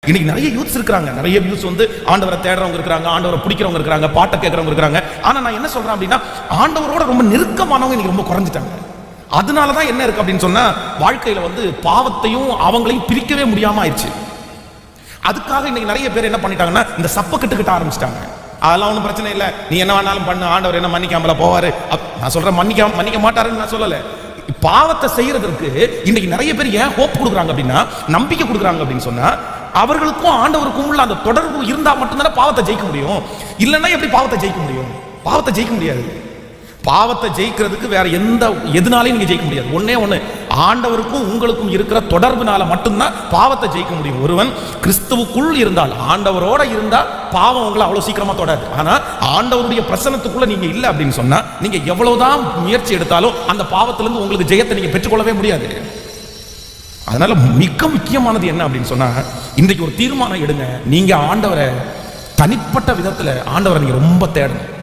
இன்னைக்கு நிறைய யூத்ஸ் இருக்காங்க, நிறைய யூத்ஸ் வந்து ஆண்டவரை தேடுறவங்க இருக்காங்க, ஆண்டவரை பிடிக்கிறவங்க இருக்காங்க, பாட்டை கேட்கறவங்க இருக்காங்க. ஆனா நான் என்ன சொல்றேன் அப்படின்னா, ஆண்டவரோட ரொம்ப நெருக்கமானவங்க இன்னைக்கு ரொம்ப குறைஞ்சிட்டாங்க. அதனாலதான் என்ன இருக்கு அப்படின்னு சொன்னா, வாழ்க்கையில வந்து பாவத்தையும் அவங்களையும் பிரிக்கவே முடியாம ஆயிடுச்சு. அதுக்காக இன்னைக்கு நிறைய பேர் என்ன பண்ணிட்டாங்கன்னா, இந்த சப்ப கிட்ட ஆரம்பிச்சிட்டாங்க. அதெல்லாம் ஒன்றும் பிரச்சனை இல்லை, நீ என்ன வேணாலும் பண்ணு, ஆண்டவர் என்ன மன்னிக்காமல போவாரு. நான் சொல்றேன், மன்னிக்க மாட்டாருன்னு நான் சொல்லல. பாவத்தை செய்யறதுக்கு இன்னைக்கு நிறைய பேர் ஏன் ஹோப் கொடுக்குறாங்க அப்படின்னா, நம்பிக்கை கொடுக்குறாங்க அப்படின்னு சொன்னா, அவர்களுக்கும் ஆண்டவருக்கும் உள்ள அந்த தொடர்பு இருந்தா மட்டும்தானே பாவத்தை ஜெயிக்க முடியும். இல்லைன்னா எப்படி பாவத்தை ஜெயிக்க முடியும்? பாவத்தை ஜெயிக்க முடியாது. பாவத்தை ஜெயிக்கிறதுக்கு வேற எதுனாலையும் நீங்க ஜெயிக்க முடியாது. ஒன்னே ஒண்ணு, ஆண்டவருக்கும் உங்களுக்கும் இருக்கிற தொடர்புனால மட்டும்தான் பாவத்தை ஜெயிக்க முடியும். ஒருவன் கிறிஸ்துவுக்குள் இருந்தால், ஆண்டவரோட இருந்தா பாவம் உங்களை அவ்வளவு சீக்கிரமா தொடாது. ஆனா ஆண்டவருடைய பிரசன்னத்துக்குள்ள நீங்க இல்ல அப்படின்னு சொன்னா, நீங்க எவ்வளவுதான் முயற்சி எடுத்தாலும் அந்த பாவத்திலிருந்து உங்களுக்கு ஜெயத்தை நீங்க பெற்றுக்கொள்ளவே முடியாது. அதனால மிக முக்கியமானது என்ன அப்படின்னு சொன்னா, இன்றைக்கு ஒரு தீர்மானம் எடுங்க. நீங்க ஆண்டவரை தனிப்பட்ட விதத்துல ஆண்டவரை நீங்க ரொம்ப தேடணும்.